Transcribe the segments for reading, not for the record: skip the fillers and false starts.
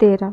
13।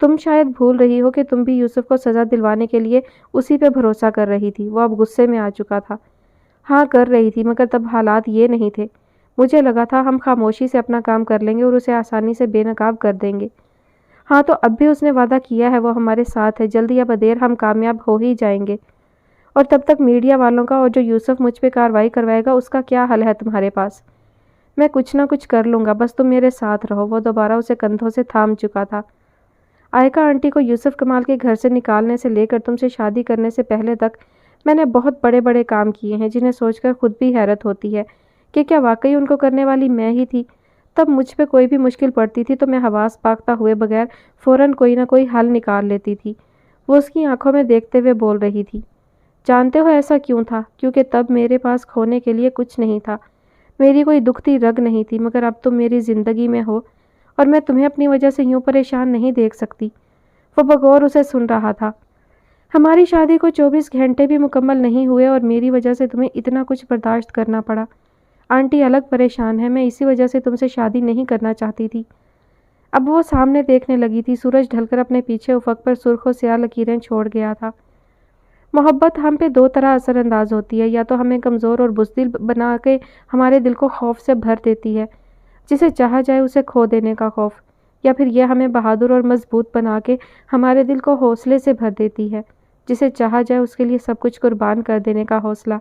تم شاید بھول رہی ہو کہ تم بھی یوسف کو سزا دلوانے کے لیے اسی پہ بھروسہ کر رہی تھی۔ وہ اب غصے میں آ چکا تھا۔ ہاں کر رہی تھی، مگر تب حالات یہ نہیں تھے۔ مجھے لگا تھا ہم خاموشی سے اپنا کام کر لیں گے اور اسے آسانی سے بے نقاب کر دیں گے۔ ہاں تو اب بھی اس نے وعدہ کیا ہے، وہ ہمارے ساتھ ہے، جلدی یا بدیر ہم کامیاب ہو ہی جائیں گے۔ اور تب تک میڈیا والوں کا اور جو یوسف مجھ پہ کارروائی کروائے گا اس کا کیا حل ہے تمہارے پاس؟ میں کچھ نہ کچھ کر لوں گا، بس تم میرے ساتھ رہو۔ وہ دوبارہ اسے کندھوں سے تھام چکا تھا۔ آئکا آنٹی کو یوسف کمال کے گھر سے نکالنے سے لے کر تم سے شادی کرنے سے پہلے تک میں نے بہت بڑے بڑے کام کیے ہیں جنہیں سوچ کر خود بھی حیرت ہوتی ہے کہ کیا واقعی ان کو کرنے والی میں ہی تھی۔ تب مجھ پہ کوئی بھی مشکل پڑتی تھی تو میں حواس پاکتا ہوئے بغیر فوراً کوئی نہ کوئی حل نکال لیتی تھی۔ وہ اس کی آنکھوں میں دیکھتے ہوئے بول رہی تھی۔ جانتے ہو ایسا کیوں تھا؟ کیونکہ تب میرے پاس کھونے کے لیے کچھ نہیں تھا، میری کوئی دکھتی رگ نہیں تھی، مگر اب تم میری زندگی میں ہو اور میں تمہیں اپنی وجہ سے یوں پریشان نہیں دیکھ سکتی۔ وہ بغور اسے سن رہا تھا۔ ہماری شادی کو 24 گھنٹے بھی مکمل نہیں ہوئے اور میری وجہ سے تمہیں اتنا کچھ برداشت کرنا پڑا۔ آنٹی الگ پریشان ہے، میں اسی وجہ سے تم سے شادی نہیں کرنا چاہتی تھی۔ اب وہ سامنے دیکھنے لگی تھی۔ سورج ڈھل کر اپنے پیچھے افق پر سرخ و سیاہ لکیریں چھوڑ گیا تھا۔ محبت ہم پہ دو طرح اثر انداز ہوتی ہے، یا تو ہمیں کمزور اور بزدل بنا کے ہمارے دل کو خوف سے بھر دیتی ہے، جسے چاہا جائے اسے کھو دینے کا خوف، یا پھر یہ ہمیں بہادر اور مضبوط بنا کے ہمارے دل کو حوصلے سے بھر دیتی ہے، جسے چاہا جائے اس کے لیے سب کچھ قربان کر دینے کا حوصلہ۔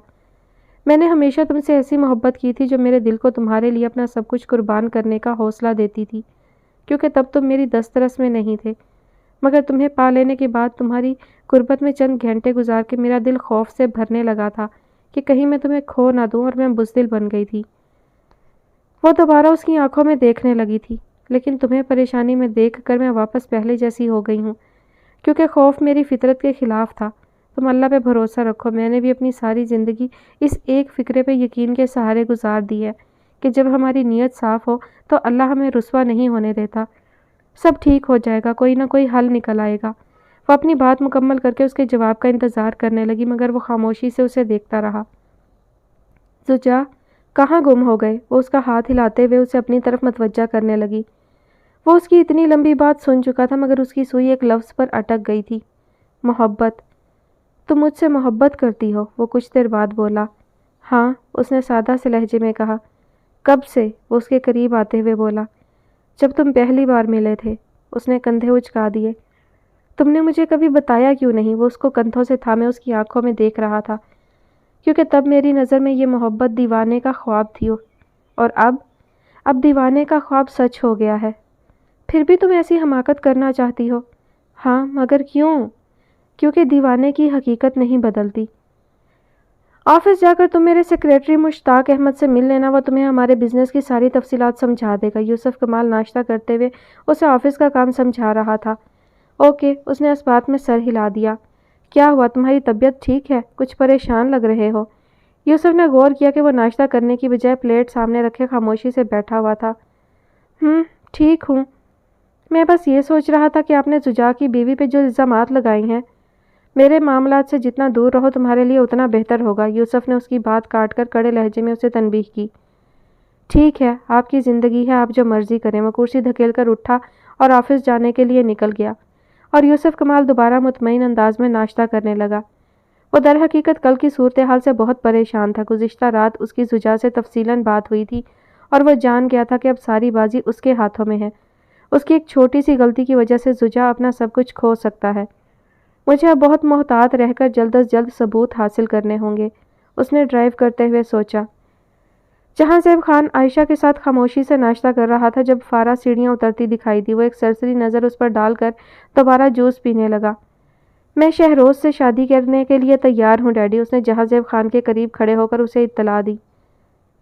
میں نے ہمیشہ تم سے ایسی محبت کی تھی جو میرے دل کو تمہارے لیے اپنا سب کچھ قربان کرنے کا حوصلہ دیتی تھی، کیونکہ تب تم میری دسترس میں نہیں تھے، مگر تمہیں پا لینے کے بعد تمہاری قربت میں چند گھنٹے گزار کے میرا دل خوف سے بھرنے لگا تھا کہ کہیں میں تمہیں کھو نہ دوں، اور میں بزدل بن گئی تھی۔ وہ دوبارہ اس کی آنکھوں میں دیکھنے لگی تھی۔ لیکن تمہیں پریشانی میں دیکھ کر میں واپس پہلے جیسی ہو گئی ہوں، کیونکہ خوف میری فطرت کے خلاف تھا۔ تم اللہ پہ بھروسہ رکھو، میں نے بھی اپنی ساری زندگی اس ایک فکرے پہ یقین کے سہارے گزار دی ہے کہ جب ہماری نیت صاف ہو تو اللہ ہمیں رسوا نہیں ہونے دیتا۔ سب ٹھیک ہو جائے گا، کوئی نہ کوئی حل نکل آئے گا۔ وہ اپنی بات مکمل کر کے اس کے جواب کا انتظار کرنے لگی، مگر وہ خاموشی سے اسے دیکھتا رہا۔ زوجہ کہاں گم ہو گئے؟ وہ اس کا ہاتھ ہلاتے ہوئے اسے اپنی طرف متوجہ کرنے لگی۔ وہ اس کی اتنی لمبی بات سن چکا تھا، مگر اس کی سوئی ایک لفظ پر اٹک گئی تھی۔ محبت۔ تم مجھ سے محبت کرتی ہو؟ وہ کچھ دیر بعد بولا۔ ہاں، اس نے سادہ سے لہجے میں کہا۔ کب سے؟ وہ اس کے قریب آتے ہوئے بولا۔ جب تم پہلی بار ملے تھے۔ اس نے کندھے اچکا دیے۔ تم نے مجھے کبھی بتایا کیوں نہیں؟ وہ اس کو کندھوں سے تھامے اس کی آنکھوں میں دیکھ رہا تھا۔ کیونکہ تب میری نظر میں یہ محبت دیوانے کا خواب تھی، اور اب دیوانے کا خواب سچ ہو گیا ہے۔ پھر بھی تم ایسی حماقت کرنا چاہتی ہو؟ ہاں، مگر کیوں؟ کیونکہ دیوانے کی حقیقت نہیں بدلتی۔ آفس جا کر تم میرے سیکریٹری مشتاق احمد سے مل لینا، وہ تمہیں ہمارے بزنس کی ساری تفصیلات سمجھا دے گا۔ یوسف کمال ناشتہ کرتے ہوئے اسے آفس کا کام سمجھا رہا تھا۔ اوکے، اس نے اس بات میں سر ہلا دیا۔ کیا ہوا، تمہاری طبیعت ٹھیک ہے؟ کچھ پریشان لگ رہے ہو۔ یوسف نے غور کیا کہ وہ ناشتہ کرنے کی بجائے پلیٹ سامنے رکھے خاموشی سے بیٹھا ہوا تھا۔ ٹھیک ہوں۔ میں بس یہ سوچ رہا تھا کہ آپ نے زجا کی بیوی پہ جو الزامات لگائے ہیں، میرے معاملات سے جتنا دور رہو تمہارے لیے اتنا بہتر ہوگا۔ یوسف نے اس کی بات کاٹ کر کڑے لہجے میں اسے تنبیہ کی۔ ٹھیک ہے، آپ کی زندگی ہے، آپ جو مرضی کریں۔ وہ کرسی دھکیل کر اٹھا اور آفس جانے کے لیے نکل گیا، اور یوسف کمال دوبارہ مطمئن انداز میں ناشتہ کرنے لگا۔ وہ در حقیقت کل کی صورتحال سے بہت پریشان تھا۔ گزشتہ رات اس کی زجا سے تفصیلاً بات ہوئی تھی، اور وہ جان گیا تھا کہ اب ساری بازی اس کے ہاتھوں میں ہے۔ اس کی ایک چھوٹی سی غلطی کی وجہ سے زجا اپنا سب کچھ کھو سکتا ہے۔ مجھے اب بہت محتاط رہ کر جلد از جلد ثبوت حاصل کرنے ہوں گے، اس نے ڈرائیو کرتے ہوئے سوچا۔ جہاں زیب خان عائشہ کے ساتھ خاموشی سے ناشتہ کر رہا تھا، جب فارا سیڑھیاں اترتی دکھائی دی، وہ ایک سرسری نظر اس پر ڈال کر دوبارہ جوس پینے لگا۔ میں شہروز سے شادی کرنے کے لیے تیار ہوں ڈیڈی، اس نے جہاں زیب خان کے قریب کھڑے ہو کر اسے اطلاع دی۔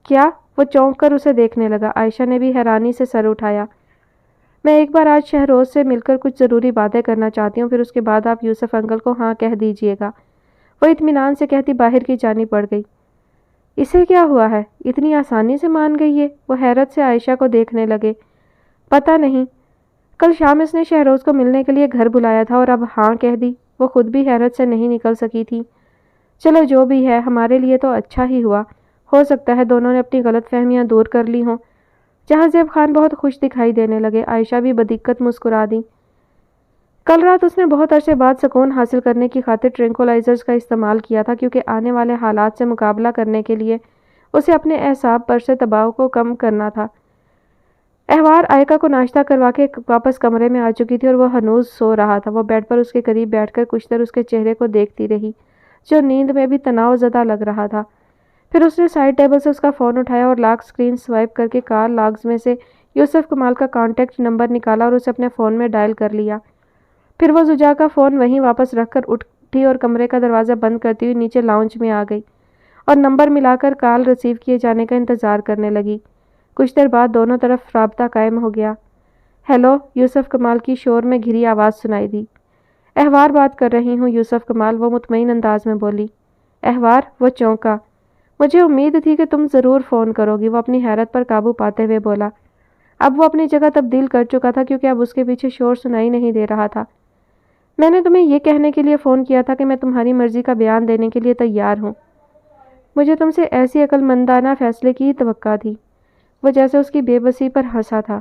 کیا؟ وہ چونک کر اسے دیکھنے لگا۔ عائشہ نے بھی حیرانی سے سر اٹھایا۔ میں ایک بار آج شہروز سے مل کر کچھ ضروری باتیں کرنا چاہتی ہوں، پھر اس کے بعد آپ یوسف انکل کو ہاں کہہ دیجیے گا، وہ اطمینان سے کہتی باہر کی جانب بڑھ گئی۔ اسے کیا ہوا ہے؟ اتنی آسانی سے مان گئی ہے؟ وہ حیرت سے عائشہ کو دیکھنے لگے۔ پتہ نہیں، کل شام اس نے شہروز کو ملنے کے لیے گھر بلایا تھا اور اب ہاں کہہ دی۔ وہ خود بھی حیرت سے نہیں نکل سکی تھی۔ چلو جو بھی ہے، ہمارے لیے تو اچھا ہی ہوا، ہو سکتا ہے دونوں نے اپنی غلط فہمیاں دور کر لی ہوں۔ جہاں زیب خان بہت خوش دکھائی دینے لگے۔ عائشہ بھی بدقت مسکرا دی۔ کل رات اس نے بہت عرصے بعد سکون حاصل کرنے کی خاطر ٹرینکولائزرز کا استعمال کیا تھا، کیونکہ آنے والے حالات سے مقابلہ کرنے کے لیے اسے اپنے اعصاب پر سے دباؤ کو کم کرنا تھا۔ احوار آئکہ کو ناشتہ کروا کے واپس کمرے میں آ چکی تھی اور وہ ہنوز سو رہا تھا۔ وہ بیڈ پر اس کے قریب بیٹھ کر کچھ دیر اس کے چہرے کو دیکھتی رہی، جو نیند میں بھی تناؤ زدہ لگ رہا تھا۔ پھر اس نے سائڈ ٹیبل سے اس کا فون اٹھایا اور لاک سکرین سوائپ کر کے کال لاگز میں سے یوسف کمال کا کانٹیکٹ نمبر نکالا اور اسے اپنے فون میں ڈائل کر لیا۔ پھر وہ زجا کا فون وہیں واپس رکھ کر اٹھی اور کمرے کا دروازہ بند کرتی ہوئی نیچے لاؤنج میں آ گئی اور نمبر ملا کر کال ریسیو کیے جانے کا انتظار کرنے لگی۔ کچھ دیر بعد دونوں طرف رابطہ قائم ہو گیا۔ ہیلو، یوسف کمال کی شور میں گھری آواز سنائی دی۔ احوار بات کر رہی ہوں یوسف کمال، وہ مطمئن انداز میں بولی۔ احوار، وہ چونکا۔ مجھے امید تھی کہ تم ضرور فون کرو گی، وہ اپنی حیرت پر قابو پاتے ہوئے بولا۔ اب وہ اپنی جگہ تبدیل کر چکا تھا کیونکہ اب اس کے پیچھے شور سنائی نہیں دے رہا تھا۔ میں نے تمہیں یہ کہنے کے لیے فون کیا تھا کہ میں تمہاری مرضی کا بیان دینے کے لیے تیار ہوں۔ مجھے تم سے ایسی عقل مندانہ فیصلے کی توقع تھی۔ وہ جیسے اس کی بے بسی پر ہنسا تھا۔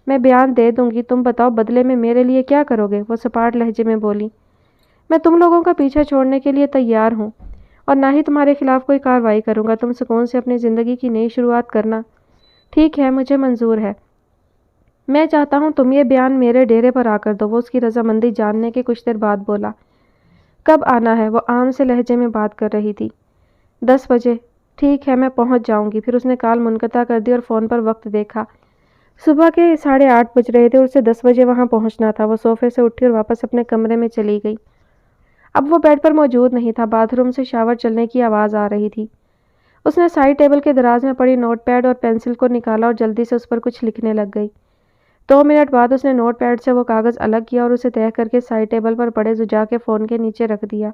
میں بیان دے دوں گی، تم بتاؤ بدلے میں میرے لیے کیا کرو گے؟ وہ سپاٹ لہجے میں بولی۔ میں تم لوگوں کا پیچھا چھوڑنے کے لیے تیار ہوں اور نہ ہی تمہارے خلاف کوئی کارروائی کروں گا۔ تم سکون سے اپنی زندگی کی نئی شروعات کرنا۔ ٹھیک ہے، مجھے منظور ہے۔ میں چاہتا ہوں تم یہ بیان میرے ڈیرے پر آ کر دو، وہ اس کی رضامندی جاننے کے کچھ دیر بعد بولا۔ کب آنا ہے؟ وہ عام سے لہجے میں بات کر رہی تھی۔ 10 بجے۔ ٹھیک ہے، میں پہنچ جاؤں گی۔ پھر اس نے کال منقطع کر دی اور فون پر وقت دیکھا۔ صبح کے 8:30 بج رہے تھے اور اسے 10 بجے وہاں پہنچنا تھا۔ وہ صوفے سے اٹھی اور واپس اپنے کمرے میں چلی گئی۔ اب وہ بیڈ پر موجود نہیں تھا، باتھ روم سے شاور چلنے کی آواز آ رہی تھی۔ اس نے سائڈ ٹیبل کے دراز میں پڑی نوٹ پیڈ اور پینسل کو نکالا اور جلدی سے اس پر کچھ لکھنے لگ گئی۔ 2 منٹ بعد اس نے نوٹ پیڈ سے وہ کاغذ الگ کیا اور اسے تہہ کر کے سائڈ ٹیبل پر پڑے زجا کے فون کے نیچے رکھ دیا۔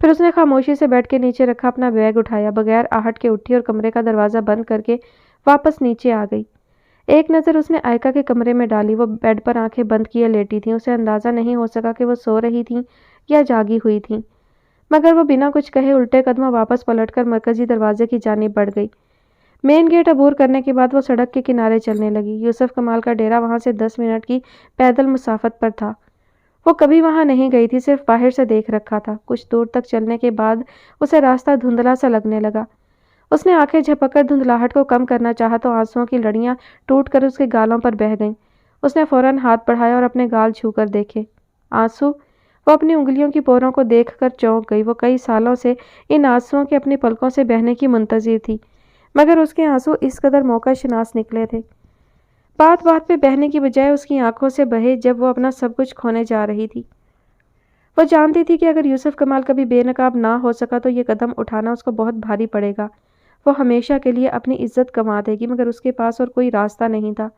پھر اس نے خاموشی سے بیڈ کے نیچے رکھا اپنا بیگ اٹھایا، بغیر آہٹ کے اٹھی اور کمرے کا دروازہ بند کر کے واپس نیچے آ گئی۔ ایک نظر اس نے آئکہ کے کمرے میں ڈالی۔ وہ بیڈ پر آنکھیں بند کیے لیٹی تھیں۔ اسے اندازہ نہیں ہو سکا کہ وہ سو رہی تھیں یا جاگی ہوئی تھیں، مگر وہ بنا کچھ کہے الٹے قدموں واپس پلٹ کر مرکزی دروازے کی جانب بڑھ گئی۔ مین گیٹ عبور کرنے کے بعد وہ سڑک کے کنارے چلنے لگی۔ یوسف کمال کا ڈیرا وہاں سے 10 منٹ کی پیدل مسافت پر تھا۔ وہ کبھی وہاں نہیں گئی تھی، صرف باہر سے دیکھ رکھا تھا۔ کچھ دور تک چلنے کے بعد اسے راستہ دھندلا سا لگنے لگا۔ اس نے آنکھیں جھپک کر دھندلاہٹ کو کم کرنا چاہا تو آنسوؤں کی لڑیاں ٹوٹ کر اس کے گالوں پر بہہ گئیں۔ اس نے فوراً ہاتھ بڑھایا اور اپنے گال چھو کر دیکھے۔ آنسو؟ وہ اپنی انگلیوں کی پوروں کو دیکھ کر چونک گئی۔ وہ کئی سالوں سے ان آنسوؤں کے اپنی پلکوں سے بہنے کی منتظر تھی، مگر اس کے آنسو اس قدر موقع شناس نکلے تھے۔ بات بات پہ بہنے کی بجائے اس کی آنکھوں سے بہے جب وہ اپنا سب کچھ کھونے جا رہی تھی۔ وہ جانتی تھی کہ اگر یوسف کمال کبھی بے نقاب نہ ہو سکا تو یہ قدم اٹھانا اس کو بہت بھاری پڑے گا۔ وہ ہمیشہ کے لیے اپنی عزت گنوا دے گی، مگر اس کے پاس اور کوئی راستہ نہیں تھا۔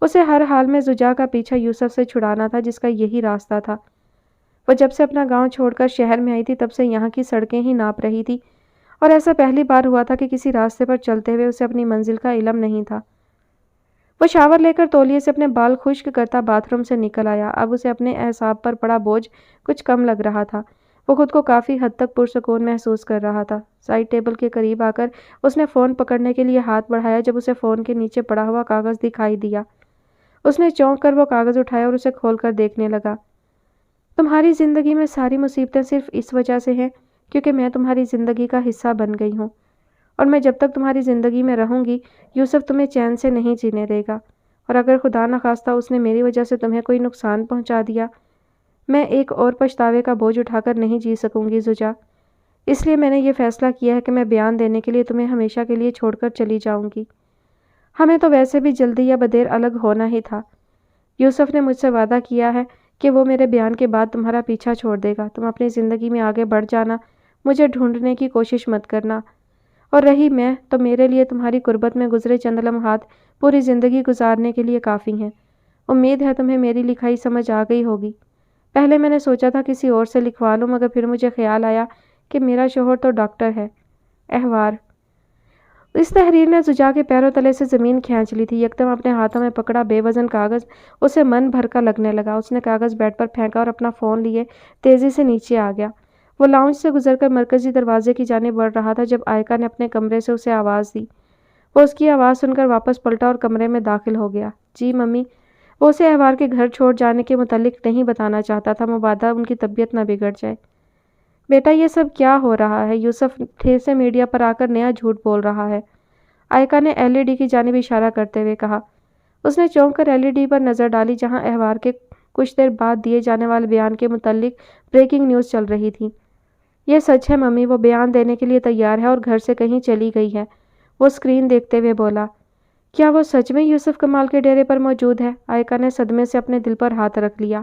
اسے ہر حال میں زجا کا پیچھا یوسف سے چھڑانا تھا، جس کا یہی راستہ تھا۔ وہ جب سے اپنا گاؤں چھوڑ کر شہر میں آئی تھی تب سے یہاں کی سڑکیں ہی ناپ رہی تھی، اور ایسا پہلی بار ہوا تھا کہ کسی راستے پر چلتے ہوئے اسے اپنی منزل کا علم نہیں تھا۔ وہ شاور لے کر تولیے سے اپنے بال خشک کرتا باتھ روم سے نکل آیا۔ اب اسے اپنے اعصاب پر پڑا بوجھ کچھ کم لگ رہا تھا۔ وہ خود کو کافی حد تک پرسکون محسوس کر رہا تھا۔ سائڈ ٹیبل کے قریب آ کر اس نے فون پکڑنے کے لیے ہاتھ بڑھایا جب اسے فون کے نیچے پڑا ہوا کاغذ دکھائی دیا۔ اس نے چونک کر وہ کاغذ اٹھایا اور اسے کھول کر دیکھنے لگا۔ تمہاری زندگی میں ساری مصیبتیں صرف اس وجہ سے ہیں کیونکہ میں تمہاری زندگی کا حصہ بن گئی ہوں، اور میں جب تک تمہاری زندگی میں رہوں گی یوسف تمہیں چین سے نہیں جینے دے گا، اور اگر خدا نخواستہ اس نے میری وجہ سے تمہیں کوئی نقصان پہنچا دیا، میں ایک اور پچھتاوے کا بوجھ اٹھا کر نہیں جی سکوں گی زجا۔ اس لیے میں نے یہ فیصلہ کیا ہے کہ میں بیان دینے کے لیے تمہیں ہمیشہ کے لیے چھوڑ کر چلی جاؤں گی۔ ہمیں تو ویسے بھی جلدی یا بدیر الگ ہونا ہی تھا۔ یوسف نے مجھ سے وعدہ کیا ہے کہ وہ میرے بیان کے بعد تمہارا پیچھا چھوڑ دے گا۔ تم اپنی زندگی میں آگے بڑھ جانا، مجھے ڈھونڈنے کی کوشش مت کرنا، اور رہی میں تو میرے لیے تمہاری قربت میں گزرے چند لمحات پوری زندگی گزارنے کے لیے کافی ہیں۔ امید ہے تمہیں میری لکھائی سمجھ آ گئی ہوگی۔ پہلے میں نے سوچا تھا کسی اور سے لکھوا لوں، مگر پھر مجھے خیال آیا کہ میرا شوہر تو ڈاکٹر ہے۔ احوار۔ اس تحریر نے زجا کے پیروں تلے سے زمین کھینچ لی تھی۔ یکدم اپنے ہاتھوں میں پکڑا بے وزن کاغذ اسے من بھر کا لگنے لگا۔ اس نے کاغذ بیڈ پر پھینکا اور اپنا فون لیے تیزی سے نیچے آ گیا۔ وہ لاؤنج سے گزر کر مرکزی دروازے کی جانب بڑھ رہا تھا جب آئکہ نے اپنے کمرے سے اسے آواز دی۔ وہ اس کی آواز سن کر واپس پلٹا اور کمرے میں داخل ہو گیا۔ جی ممی، وہ اسے احوار کے گھر چھوڑ جانے کے متعلق نہیں بتانا چاہتا تھا، مبادا ان کی طبیعت نہ بگڑ جائے۔ بیٹا یہ سب کیا ہو رہا ہے؟ یوسف پھر سے میڈیا پر آ کر نیا جھوٹ بول رہا ہے، آئکا نے LED کی جانب اشارہ کرتے ہوئے کہا۔ اس نے چونک کر LED پر نظر ڈالی جہاں احوار کے کچھ دیر بعد دیے جانے والے بیان کے متعلق بریکنگ نیوز چل رہی تھی۔ یہ سچ ہے ممی، وہ بیان دینے کے لیے تیار ہے اور گھر سے کہیں چلی گئی ہے، وہ اسکرین دیکھتے ہوئے بولا۔ کیا وہ سچ میں یوسف کمال کے ڈیرے پر موجود ہے؟ آئکا نے صدمے سے اپنے دل پر ہاتھ رکھ لیا۔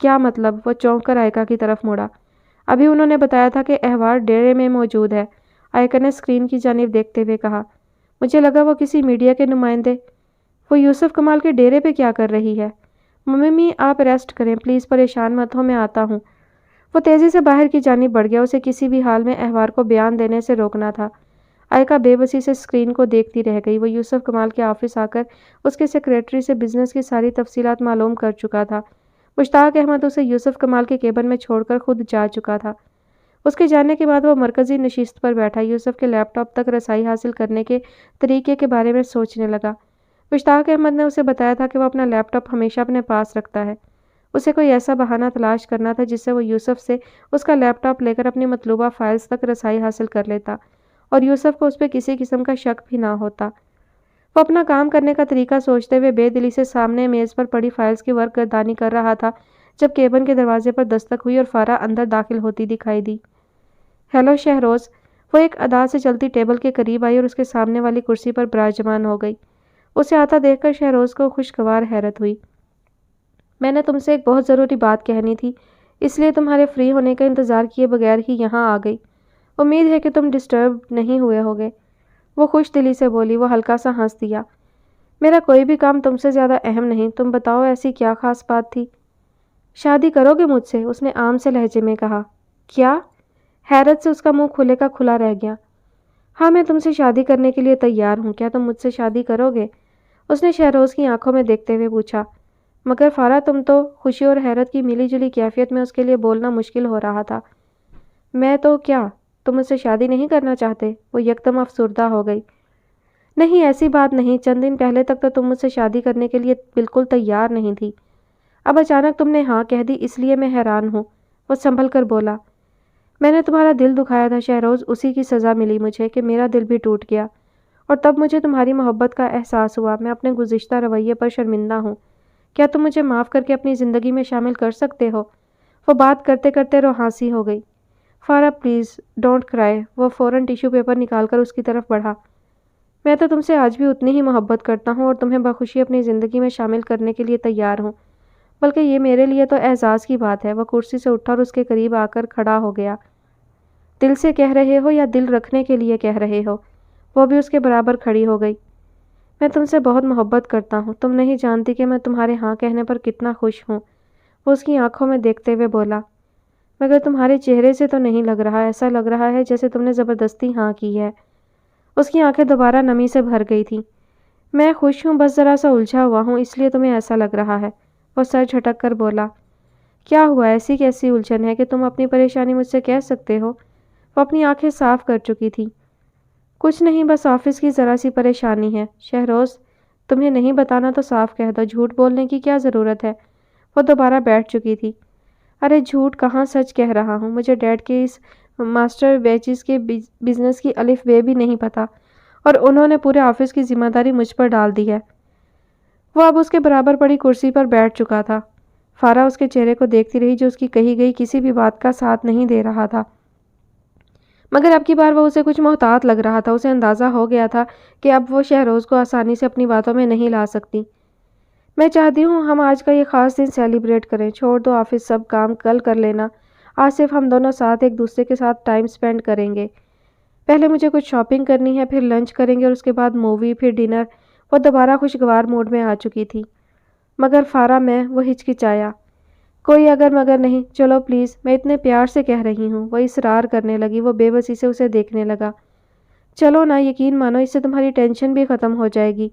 کیا مطلب؟ وہ چونک کر آئکا کی طرف مڑا۔ ابھی انہوں نے بتایا تھا کہ احوار ڈیرے میں موجود ہے، آئکا نے اسکرین کی جانب دیکھتے ہوئے کہا۔ مجھے لگا وہ کسی میڈیا کے نمائندے۔ وہ یوسف کمال کے ڈیرے پہ کیا کر رہی ہے؟ ممی آپ ریسٹ کریں پلیز، پریشان مت ہو، میں آتا ہوں۔ وہ تیزی سے باہر کی جانب بڑھ گیا، اسے کسی بھی حال میں احوار کو بیان دینے سے روکنا تھا۔ آئکا بے بسی سے اسکرین کو دیکھتی رہ گئی۔ وہ یوسف کمال کے آفس آ کر اس کے سیکریٹری سے بزنس کی ساری تفصیلات معلوم کر چکا تھا۔ مشتاق احمد اسے یوسف کمال کے کیبن میں چھوڑ کر خود جا چکا تھا۔ اس کے جانے کے بعد وہ مرکزی نشست پر بیٹھا یوسف کے لیپ ٹاپ تک رسائی حاصل کرنے کے طریقے کے بارے میں سوچنے لگا۔ مشتاق احمد نے اسے بتایا تھا کہ وہ اپنا لیپ ٹاپ ہمیشہ اپنے پاس رکھتا ہے۔ اسے کوئی ایسا بہانہ تلاش کرنا تھا جس سے وہ یوسف سے اس کا لیپ ٹاپ لے کر اپنی مطلوبہ فائلز تک رسائی حاصل کر لیتا اور یوسف کو اس پہ کسی قسم کا شک بھی نہ ہوتا۔ وہ اپنا کام کرنے کا طریقہ سوچتے ہوئے بے دلی سے سامنے میز پر پڑی فائلز کی ورق گردانی کر رہا تھا جب کیبن کے دروازے پر دستک ہوئی اور فارا اندر داخل ہوتی دکھائی دی۔ ہیلو شہروز، وہ ایک ادا سے چلتی ٹیبل کے قریب آئی اور اس کے سامنے والی کرسی پر براجمان ہو گئی۔ اسے آتا دیکھ کر شہروز کو خوشگوار حیرت ہوئی۔ میں نے تم سے ایک بہت ضروری بات کہنی تھی، اس لیے تمہارے فری ہونے کا انتظار کیے بغیر ہی یہاں آ گئی۔ امید ہے کہ تم ڈسٹرب نہیں ہوئے ہوگے، وہ خوش دلی سے بولی۔ وہ ہلکا سا ہنس دیا۔ میرا کوئی بھی کام تم سے زیادہ اہم نہیں، تم بتاؤ ایسی کیا خاص بات تھی؟ شادی کرو گے مجھ سے؟ اس نے عام سے لہجے میں کہا۔ کیا؟ حیرت سے اس کا منہ کھلے کا کھلا رہ گیا۔ ہاں میں تم سے شادی کرنے کے لیے تیار ہوں، کیا تم مجھ سے شادی کرو گے؟ اس نے شہروز کی آنکھوں میں دیکھتے ہوئے پوچھا۔ مگر فارا تم تو خوشی اور حیرت کی ملی جلی کیفیت میں اس کے لیے بولنا مشکل ہو رہا تھا۔ میں تو کیا؟ تم مجھ سے شادی نہیں کرنا چاہتے؟ وہ یکدم افسردہ ہو گئی۔ نہیں ایسی بات نہیں، چند دن پہلے تک تو تم مجھ سے شادی کرنے کے لیے بالکل تیار نہیں تھی، اب اچانک تم نے ہاں کہہ دی، اس لیے میں حیران ہوں، وہ سنبھل کر بولا۔ میں نے تمہارا دل دکھایا تھا شہروز، اسی کی سزا ملی مجھے کہ میرا دل بھی ٹوٹ گیا، اور تب مجھے تمہاری محبت کا احساس ہوا۔ میں اپنے گزشتہ رویے پر شرمندہ ہوں، کیا تم مجھے معاف کر کے اپنی زندگی میں شامل کر سکتے ہو؟ وہ بات کرتے کرتے روحانسی ہو گئی۔ فارا پلیز ڈونٹ کرائی، وہ فوراً ٹیشو پیپر نکال کر اس کی طرف بڑھا۔ میں تو تم سے آج بھی اتنی ہی محبت کرتا ہوں اور تمہیں بخوشی اپنی زندگی میں شامل کرنے کے لیے تیار ہوں، بلکہ یہ میرے لیے تو اعزاز کی بات ہے۔ وہ کرسی سے اٹھا اور اس کے قریب آ کر کھڑا ہو گیا۔ دل سے کہہ رہے ہو یا دل رکھنے کے لیے کہہ رہے ہو؟ وہ بھی اس کے برابر کھڑی ہو گئی۔ میں تم سے بہت محبت کرتا ہوں، تم نہیں جانتی کہ میں تمہارے ہاں کہنے پر کتنا خوش ہوں، وہ اس کی آنکھوں میں دیکھتے ہوئے بولا۔ مگر تمہارے چہرے سے تو نہیں لگ رہا، ایسا لگ رہا ہے جیسے تم نے زبردستی ہاں کی ہے۔ اس کی آنکھیں دوبارہ نمی سے بھر گئی تھیں۔ میں خوش ہوں، بس ذرا سا الجھا ہوا ہوں، اس لیے تمہیں ایسا لگ رہا ہے، وہ سر جھٹک کر بولا۔ کیا ہوا؟ ایسی کیسی الجھن ہے کہ تم اپنی پریشانی مجھ سے کہہ سکتے ہو؟ وہ اپنی آنکھیں صاف کر چکی تھی۔ کچھ نہیں، بس آفس کی ذرا سی پریشانی ہے۔ شہروز تمہیں نہیں بتانا تو صاف کہہ دو، جھوٹ بولنے کی کیا ضرورت ہے؟ وہ دوبارہ بیٹھ چکی تھی۔ ارے جھوٹ کہاں، سچ کہہ رہا ہوں، مجھے ڈیڈ کے اس ماسٹر بیچز کے بزنس کی الف بے بھی نہیں پتا، اور انہوں نے پورے آفس کی ذمہ داری مجھ پر ڈال دی ہے۔ وہ اب اس کے برابر پڑی کرسی پر بیٹھ چکا تھا۔ فارا اس کے چہرے کو دیکھتی رہی جو اس کی کہی گئی کسی بھی بات کا ساتھ نہیں دے رہا تھا، مگر اب کی بار وہ اسے کچھ محتاط لگ رہا تھا۔ اسے اندازہ ہو گیا تھا کہ اب وہ شہروز کو آسانی سے اپنی باتوں میں نہیں لا سکتی۔ میں چاہتی ہوں ہم آج کا یہ خاص دن سیلیبریٹ کریں، چھوڑ دو آفس سب کام، کل کر لینا، آج صرف ہم دونوں ساتھ ایک دوسرے کے ساتھ ٹائم سپینڈ کریں گے۔ پہلے مجھے کچھ شاپنگ کرنی ہے، پھر لنچ کریں گے اور اس کے بعد مووی، پھر ڈنر۔ وہ دوبارہ خوشگوار موڈ میں آ چکی تھی۔ مگر فارا وہ ہچکچایا۔ کوئی اگر مگر نہیں، چلو پلیز، میں اتنے پیار سے کہہ رہی ہوں، وہ اصرار کرنے لگی۔ وہ بے بسی سے اسے دیکھنے لگا۔ چلو نا، یقین مانو، اس سے تمہاری ٹینشن بھی ختم ہو جائے گی۔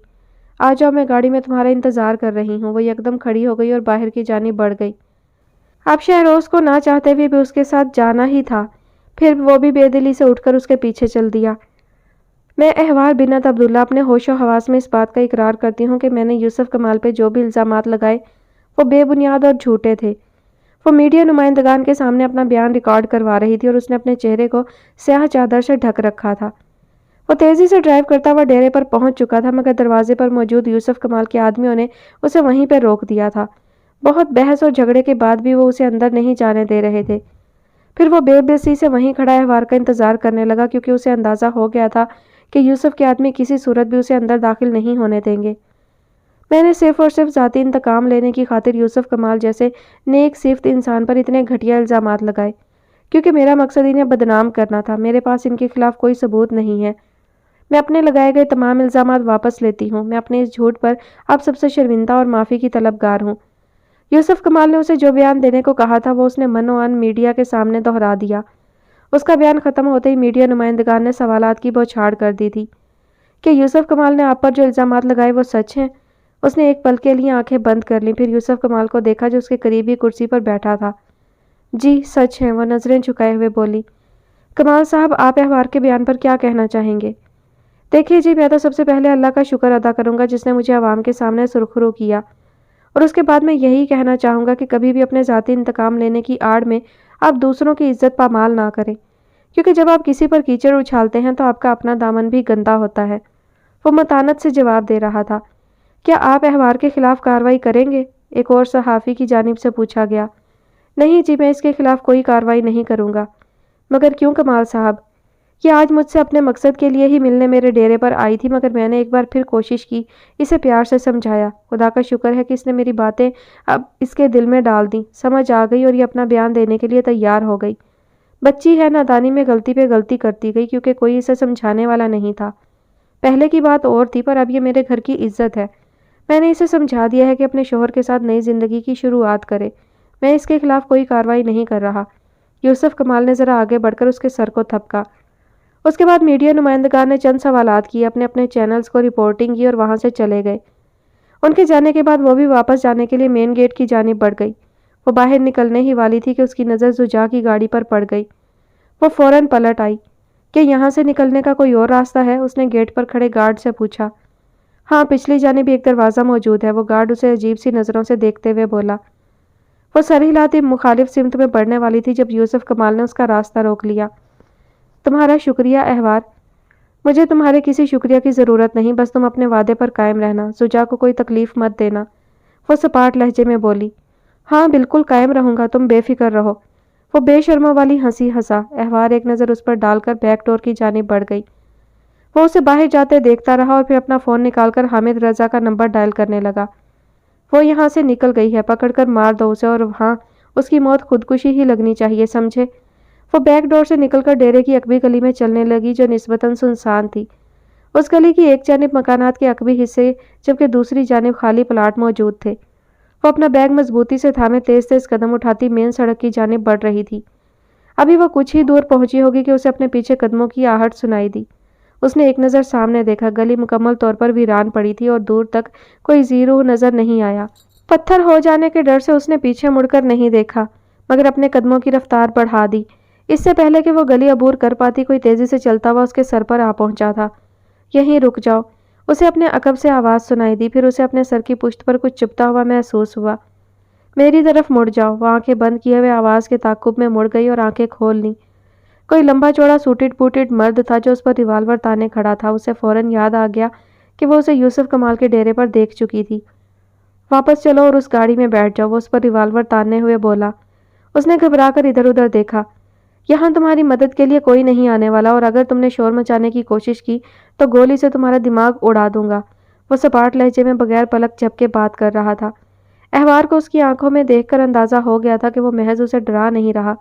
آ جاؤ، میں گاڑی میں تمہارا انتظار کر رہی ہوں۔ وہ یکدم کھڑی ہو گئی اور باہر کی جانب بڑھ گئی۔ اب شہروز کو نہ چاہتے ہوئے بھی اس کے ساتھ جانا ہی تھا، پھر وہ بھی بے دلی سے اٹھ کر اس کے پیچھے چل دیا۔ میں احوار بنت عبداللہ اپنے ہوش و حواس میں اس بات کا اقرار کرتی ہوں کہ میں نے یوسف کمال پہ جو بھی الزامات لگائے وہ بے بنیاد اور جھوٹے تھے۔ وہ میڈیا نمائندگان کے سامنے اپنا بیان ریکارڈ کروا رہی تھی اور اس نے اپنے چہرے کو سیاہ چادر سے ڈھک رکھا تھا۔ وہ تیزی سے ڈرائیو کرتا ہوا ڈیرے پر پہنچ چکا تھا، مگر دروازے پر موجود یوسف کمال کے آدمیوں نے اسے وہیں پہ روک دیا تھا۔ بہت بحث اور جھگڑے کے بعد بھی وہ اسے اندر نہیں جانے دے رہے تھے۔ پھر وہ بے بسی سے وہیں کھڑا احوار کا انتظار کرنے لگا، کیونکہ اسے اندازہ ہو گیا تھا کہ یوسف کے آدمی کسی صورت بھی اسے اندر داخل نہیں ہونے دیں گے۔ میں نے صرف اور صرف ذاتی انتقام لینے کی خاطر یوسف کمال جیسے نیک صفت انسان پر اتنے گھٹیا الزامات لگائے، کیونکہ میرا مقصد انہیں بدنام کرنا تھا۔ میرے پاس ان کے خلاف کوئی ثبوت نہیں ہے۔ میں اپنے لگائے گئے تمام الزامات واپس لیتی ہوں۔ میں اپنے اس جھوٹ پر آپ سب سے شرمندہ اور معافی کی طلبگار ہوں۔ یوسف کمال نے اسے جو بیان دینے کو کہا تھا وہ اس نے من و عن میڈیا کے سامنے دہرا دیا۔ اس کا بیان ختم ہوتے ہی میڈیا نمائندگان نے سوالات کی بوچھاڑ کر دی تھی کہ یوسف کمال نے آپ پر جو الزامات لگائے وہ سچ ہیں؟ اس نے ایک پل کے لیے آنکھیں بند کر لیں، پھر یوسف کمال کو دیکھا جو اس کے قریبی کرسی پر بیٹھا تھا۔ جی سچ ہیں، وہ نظریں جھکائے ہوئے بولی۔ کمال صاحب، آپ احوار کے بیان پر کیا کہنا چاہیں گے؟ دیکھیے جی، میں تو سب سے پہلے اللہ کا شکر ادا کروں گا جس نے مجھے عوام کے سامنے سرخرو کیا، اور اس کے بعد میں یہی کہنا چاہوں گا کہ کبھی بھی اپنے ذاتی انتقام لینے کی آڑ میں آپ دوسروں کی عزت پامال نہ کریں، کیونکہ جب آپ کسی پر کیچڑ اچھالتے ہیں تو آپ کا اپنا دامن بھی گندا ہوتا ہے۔ وہ متانت سے جواب دے رہا تھا۔ کیا آپ احوار کے خلاف کارروائی کریں گے؟ ایک اور صحافی کی جانب سے پوچھا گیا۔ نہیں جی، میں اس کے خلاف کوئی کارروائی نہیں کروں گا۔ مگر کیوں کمال صاحب؟ یہ آج مجھ سے اپنے مقصد کے لیے ہی ملنے میرے ڈیرے پر آئی تھی، مگر میں نے ایک بار پھر کوشش کی، اسے پیار سے سمجھایا۔ خدا کا شکر ہے کہ اس نے میری باتیں اب اس کے دل میں ڈال دیں، سمجھ آ گئی اور یہ اپنا بیان دینے کے لیے تیار ہو گئی۔ بچی ہے، نادانی میں غلطی پہ غلطی کرتی گئی، کیونکہ کوئی اسے سمجھانے والا نہیں تھا۔ پہلے کی بات اور تھی، پر اب یہ میرے گھر کی عزت ہے۔ میں نے اسے سمجھا دیا ہے کہ اپنے شوہر کے ساتھ نئی زندگی کی شروعات کرے۔ میں اس کے خلاف کوئی کارروائی نہیں کر رہا۔ یوسف کمال نے ذرا آگے بڑھ کر اس کے سر کو تھپکا۔ اس کے بعد میڈیا نمائندگان نے چند سوالات کیے، اپنے اپنے چینلز کو رپورٹنگ کی اور وہاں سے چلے گئے۔ ان کے جانے کے بعد وہ بھی واپس جانے کے لیے مین گیٹ کی جانب بڑھ گئی۔ وہ باہر نکلنے ہی والی تھی کہ اس کی نظر زجا کی گاڑی پر پڑ گئی۔ وہ فوراً پلٹ آئی۔ کہ یہاں سے نکلنے کا کوئی اور راستہ ہے؟ اس نے گیٹ پر کھڑے گارڈ سے پوچھا۔ ہاں، پچھلی جانب ایک دروازہ موجود ہے، وہ گارڈ اسے عجیب سی نظروں سے دیکھتے ہوئے بولا۔ وہ سر ہلاتی مخالف سمت میں بڑھنے والی تھی جب یوسف کمال نے اس کا راستہ روک لیا۔ تمہارا شکریہ احوار، مجھے تمہارے کسی شکریہ کی ضرورت نہیں، بس تم اپنے وعدے پر قائم رہنا، زجا کو کوئی تکلیف مت دینا، وہ سپاٹ لہجے میں بولی۔ ہاں بالکل قائم رہوں گا، تم بے فکر رہو۔ وہ بے شرموں والی ہنسی ہنسا۔ احوار ایک نظر اس پر ڈال کر بیک ڈور کی جانب بڑھ گئی۔ وہ اسے باہر جاتے دیکھتا رہا اور پھر اپنا فون نکال کر حامد رضا کا نمبر ڈائل کرنے لگا۔ وہ یہاں سے نکل گئی ہے، پکڑ کر مار دو اسے، اور ہاں، اس کی موت خودکشی ہی لگنی چاہیے، سمجھے؟ وہ بیک ڈور سے نکل کر ڈیرے کی عقبی گلی میں چلنے لگی جو نسبتاً سنسان تھی۔ اس گلی کی ایک جانب مکانات کے عقبی حصے جبکہ دوسری جانب خالی پلاٹ موجود تھے۔ وہ اپنا بیگ مضبوطی سے تھامے تیز تیز قدم اٹھاتی مین سڑک کی جانب بڑھ رہی تھی۔ ابھی وہ کچھ ہی دور پہنچی ہوگی کہ اسے اپنے پیچھے قدموں کی آہٹ سنائی دی۔ اس نے ایک نظر سامنے دیکھا، گلی مکمل طور پر ویران پڑی تھی اور دور تک کوئی زیرو نظر نہیں آیا۔ پتھر ہو جانے کے ڈر سے اس نے پیچھے مڑ کر نہیں دیکھا، مگر اپنے قدموں کی رفتار بڑھا دی۔ اس سے پہلے کہ وہ گلی عبور کر پاتی، کوئی تیزی سے چلتا ہوا اس کے سر پر آ پہنچا تھا۔ یہیں رک جاؤ، اسے اپنے عقب سے آواز سنائی دی، پھر اسے اپنے سر کی پشت پر کچھ چپتا ہوا محسوس ہوا۔ میری طرف مڑ جاؤ۔ وہ آنکھیں بند کیے ہوئے آواز کے تعاقب میں مڑ گئی اور آنکھیں کھول لیں۔ کوئی لمبا چوڑا سوٹڈ بوٹڈ مرد تھا جو اس پر ریوالور تانے کھڑا تھا۔ اسے فوراً یاد آ گیا کہ وہ اسے یوسف کمال کے ڈیرے پر دیکھ چکی تھی۔ واپس چلو اور اس گاڑی میں بیٹھ جاؤ، وہ اس پر ریوالور تاننے ہوئے بولا۔ اس نے گھبرا کر ادھر ادھر دیکھا۔ یہاں تمہاری مدد کے لیے کوئی نہیں آنے والا، اور اگر تم نے شور مچانے کی کوشش کی تو گولی سے تمہارا دماغ اڑا دوں گا، وہ سپاٹ لہجے میں بغیر پلک جھپکے بات کر رہا تھا۔ احوار کو اس کی آنکھوں میں دیکھ کر اندازہ ہو گیا تھا کہ وہ محض اسے ڈرا نہیں رہا،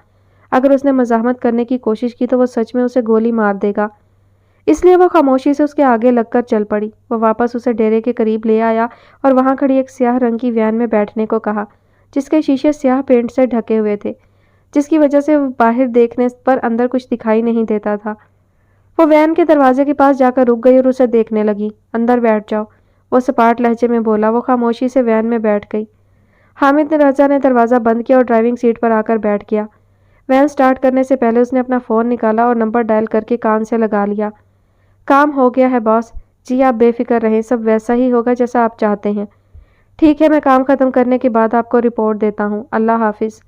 اگر اس نے مزاحمت کرنے کی کوشش کی تو وہ سچ میں اسے گولی مار دے گا۔ اس لیے وہ خاموشی سے اس کے آگے لگ کر چل پڑی۔ وہ واپس اسے ڈیرے کے قریب لے آیا اور وہاں کھڑی ایک سیاہ رنگ کی وین میں بیٹھنے کو کہا، جس کے شیشے سیاہ پینٹ سے ڈھکے ہوئے تھے، جس کی وجہ سے باہر دیکھنے پر اندر کچھ دکھائی نہیں دیتا تھا۔ وہ وین کے دروازے کے پاس جا کر رک گئی اور اسے دیکھنے لگی۔ اندر بیٹھ جاؤ، وہ سپاٹ لہجے میں بولا۔ وہ خاموشی سے وین میں بیٹھ گئی۔ حامد رضا نے دروازہ بند کیا اور ڈرائیونگ سیٹ پر آ کر بیٹھ گیا۔ وین سٹارٹ کرنے سے پہلے اس نے اپنا فون نکالا اور نمبر ڈائل کر کے کان سے لگا لیا۔ کام ہو گیا ہے باس. جی آپ بے فکر رہیں, سب ویسا ہی ہوگا جیسا آپ چاہتے ہیں. ٹھیک ہے, میں کام ختم کرنے کے بعد آپ کو رپورٹ دیتا ہوں. اللہ حافظ.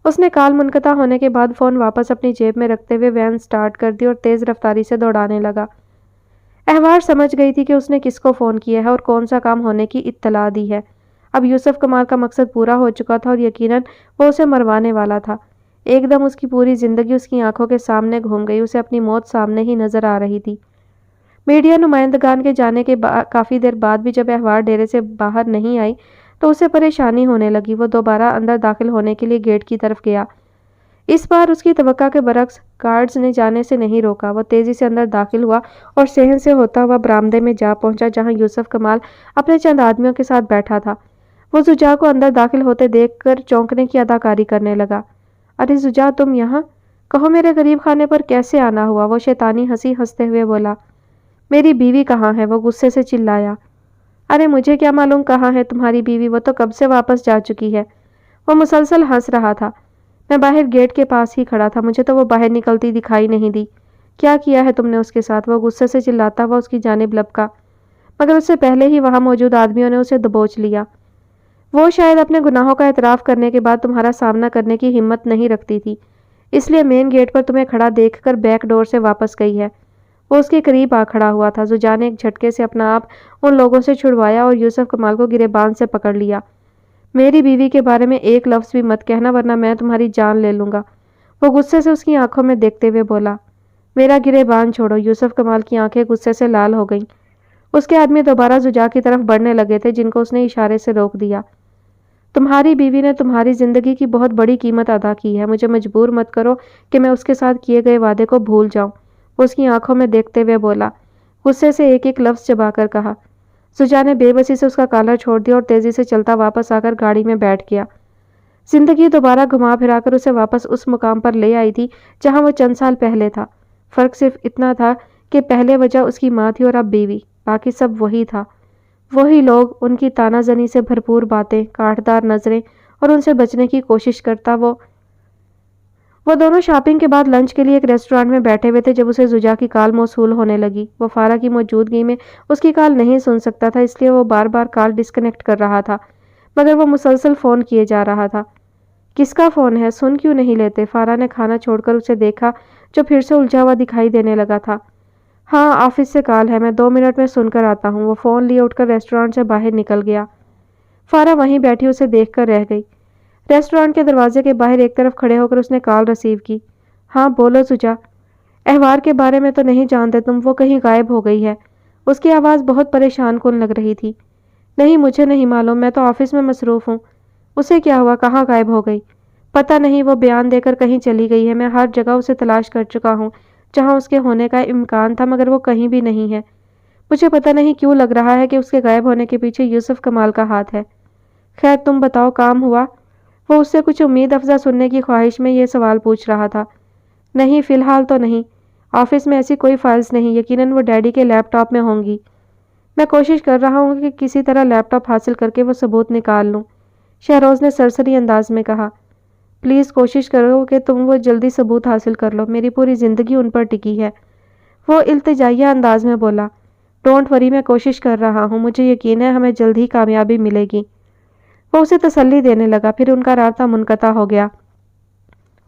اس نے کال منقطع ہونے کے بعد فون واپس اپنی جیب میں رکھتے ہوئے وین سٹارٹ کر دی اور تیز رفتاری سے دوڑانے لگا. احوار سمجھ گئی تھی کہ اس نے کس کو فون کیا ہے اور کون سا کام ہونے کی اطلاع دی ہے. اب یوسف کمال کا مقصد پورا ہو چکا تھا اور یقیناً وہ اسے مروانے والا تھا. ایک دم اس کی پوری زندگی اس کی آنکھوں کے سامنے گھوم گئی. اسے اپنی موت سامنے ہی نظر آ رہی تھی. میڈیا نمائندگان کے جانے کے کافی دیر بعد بھی جب احوار ڈیرے سے باہر نہیں آئی تو اسے پریشانی ہونے لگی. وہ دوبارہ اندر داخل ہونے کے لیے گیٹ کی طرف گیا. اس بار اس کی توقع کے برعکس گارڈز نے جانے سے نہیں روکا. وہ تیزی سے اندر داخل ہوا اور صحن سے ہوتا ہوا برآمدے میں جا پہنچا جہاں یوسف کمال اپنے چند آدمیوں کے ساتھ بیٹھا تھا. وہ زجا کو اندر داخل ہوتے دیکھ کر چونکنے کی اداکاری کرنے لگا. ارے زجا, تم یہاں؟ کہو میرے غریب خانے پر کیسے آنا ہوا؟ وہ شیطانی ہنسی ہنستے ہوئے بولا. میری بیوی کہاں ہے؟ وہ غصے سے چلایا. ارے مجھے کیا معلوم کہاں ہے تمہاری بیوی, وہ تو کب سے واپس جا چکی ہے. وہ مسلسل ہنس رہا تھا. میں باہر گیٹ کے پاس ہی کھڑا تھا, مجھے تو وہ باہر نکلتی دکھائی نہیں دی. کیا کیا ہے تم نے اس کے ساتھ؟ وہ غصے سے چلاتا ہوا اس کی جانب لپکا, مگر اس سے پہلے ہی وہاں موجود آدمیوں نے اسے دبوچ لیا. وہ شاید اپنے گناہوں کا اعتراف کرنے کے بعد تمہارا سامنا کرنے کی ہمت نہیں رکھتی تھی, اس لیے مین گیٹ پر تمہیں کھڑا دیکھ کر بیک ڈور سے واپس گئی ہے. وہ اس کے قریب آ کھڑا ہوا تھا. زجا نے ایک جھٹکے سے اپنا آپ ان لوگوں سے چھڑوایا اور یوسف کمال کو گریبان سے پکڑ لیا. میری بیوی کے بارے میں ایک لفظ بھی مت کہنا ورنہ میں تمہاری جان لے لوں گا. وہ غصے سے اس کی آنکھوں میں دیکھتے ہوئے بولا. میرا گریبان چھوڑو. یوسف کمال کی آنکھیں غصے سے لال ہو گئیں. اس کے آدمی دوبارہ زجا کی طرف بڑھنے لگے تھے جن کو اس نے اشارے سے روک دیا. تمہاری بیوی نے تمہاری زندگی کی بہت بڑی قیمت ادا کی ہے. مجھے مجبور مت کرو کہ میں اس کے ساتھ کیے گئے وعدے کو بھول جاؤں. وہ اس کی آنکھوں میں دیکھتے ہوئے بولا. غصے سے ایک ایک لفظ چبا کر کہا. زجا نے بے بسی سے اس کا کالر چھوڑ دیا اور تیزی سے چلتا واپس آ کر گاڑی میں بیٹھ گیا. زندگی دوبارہ گھما پھرا کر اسے واپس اس مقام پر لے آئی تھی جہاں وہ چند سال پہلے تھا. فرق صرف اتنا تھا کہ پہلے وجہ اس کی ماں تھی اور اب بیوی. باقی سب وہی تھا. وہی لوگ, ان کی تانا زنی سے بھرپور باتیں, کاٹدار نظریں اور ان سے بچنے کی کوشش کرتا. وہ دونوں شاپنگ کے بعد لنچ کے لیے ایک ریسٹورانٹ میں بیٹھے ہوئے تھے جب اسے زجا کی کال موصول ہونے لگی. وہ فارا کی موجودگی میں اس کی کال نہیں سن سکتا تھا, اس لیے وہ بار بار کال ڈسکنیکٹ کر رہا تھا, مگر وہ مسلسل فون کیے جا رہا تھا. کس کا فون ہے؟ سن کیوں نہیں لیتے؟ فارا نے کھانا چھوڑ کر اسے دیکھا جو پھر سے الجھا ہوا دکھائی دینے لگا تھا. ہاں آفس سے کال ہے, میں 2 منٹ میں سن کر آتا ہوں. وہ فون لیے اٹھ کر ریسٹورانٹ سے باہر نکل گیا. فارا وہیں بیٹھی اسے دیکھ کر رہ گئی. ریسٹورانٹ کے دروازے کے باہر ایک طرف کھڑے ہو کر اس نے کال ریسیو کی. ہاں بولو زجا. احوار کے بارے میں تو نہیں جانتے تم, وہ کہیں غائب ہو گئی ہے. اس کی آواز بہت پریشان کن لگ رہی تھی. نہیں مجھے نہیں معلوم, میں تو آفس میں مصروف ہوں. اسے کیا ہوا؟ کہاں غائب ہو گئی؟ پتہ نہیں, وہ بیان دے کر کہیں چلی گئی ہے. میں ہر جگہ اسے تلاش کر چکا ہوں جہاں اس کے ہونے کا امکان تھا, مگر وہ کہیں بھی نہیں ہے. مجھے پتہ نہیں کیوں لگ رہا ہے کہ اس کے غائب ہونے کے پیچھے یوسف کمال کا ہاتھ ہے. خیر تم بتاؤ, کام ہوا؟ وہ اس سے کچھ امید افزا سننے کی خواہش میں یہ سوال پوچھ رہا تھا. نہیں فی الحال تو نہیں. آفس میں ایسی کوئی فائلز نہیں, یقیناً وہ ڈیڈی کے لیپ ٹاپ میں ہوں گی. میں کوشش کر رہا ہوں کہ کسی طرح لیپ ٹاپ حاصل کر کے وہ ثبوت نکال لوں. شہروز نے سرسری انداز میں کہا. پلیز کوشش کرو کہ تم وہ جلدی ثبوت حاصل کر لو, میری پوری زندگی ان پر ٹکی ہے. وہ التجائیہ انداز میں بولا. ڈونٹ وری, میں کوشش کر رہا ہوں, مجھے یقین ہے ہمیں جلد ہی کامیابی ملے گی. وہ اسے تسلی دینے لگا. پھر ان کا رابطہ منقطع ہو گیا.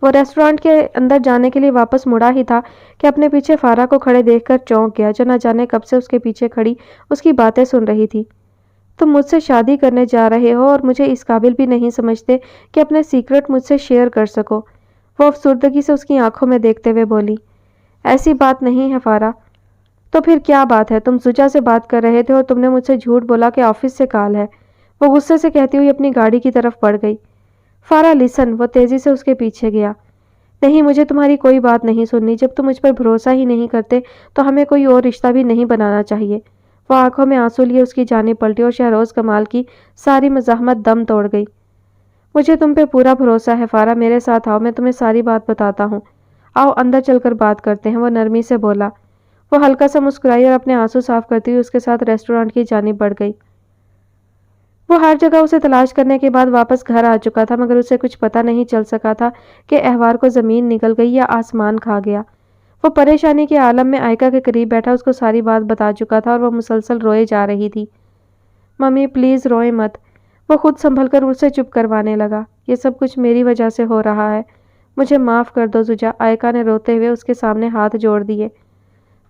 وہ ریسٹورانٹ کے اندر جانے کے لیے واپس مڑا ہی تھا کہ اپنے پیچھے فارا کو کھڑے دیکھ کر چونک گیا جو نہ جانے کب سے اس کے پیچھے کھڑی اس کی باتیں سن رہی تھی. تم مجھ سے شادی کرنے جا رہے ہو اور مجھے اس قابل بھی نہیں سمجھتے کہ اپنے سیکرٹ مجھ سے شیئر کر سکو. وہ افسردگی سے اس کی آنکھوں میں دیکھتے ہوئے بولی. ایسی بات نہیں ہے فارا. تو پھر کیا بات ہے؟ تم زجا سے بات کر رہے تھے اور تم نے مجھ سے جھوٹ بولا کہ آفس سے کال ہے. وہ غصے سے کہتی ہوئی اپنی گاڑی کی طرف بڑھ گئی. فارا لسن. وہ تیزی سے اس کے پیچھے گیا. نہیں مجھے تمہاری کوئی بات نہیں سننی. جب تم مجھ پر بھروسہ ہی نہیں کرتے تو ہمیں کوئی اور رشتہ بھی نہیں بنانا چاہیے. وہ آنکھوں میں آنسو لیے اس کی جانب پلٹی اور شہروز کمال کی ساری مزاحمت دم توڑ گئی. مجھے تم پہ پورا بھروسہ ہے فارا, میرے ساتھ آؤ, میں تمہیں ساری بات بتاتا ہوں. آؤ اندر چل کر بات کرتے ہیں. وہ نرمی سے بولا. وہ ہلکا سا مسکرائی اور اپنے آنسو صاف کرتی ہوئی اس کے ساتھ ریسٹورانٹ کی جانب بڑھ گئی. وہ ہر جگہ اسے تلاش کرنے کے بعد واپس گھر آ چکا تھا, مگر اسے کچھ پتہ نہیں چل سکا تھا کہ احوار کو زمین نگل گئی یا آسمان کھا گیا. وہ پریشانی کے عالم میں آئکا کے قریب بیٹھا اس کو ساری بات بتا چکا تھا اور وہ مسلسل روئے جا رہی تھی۔ ممی پلیز روئے مت، وہ خود سنبھل کر اسے چپ کروانے لگا۔ یہ سب کچھ میری وجہ سے ہو رہا ہے، مجھے معاف کر دو زوجا، آئکا نے روتے ہوئے اس کے سامنے ہاتھ جوڑ دیے۔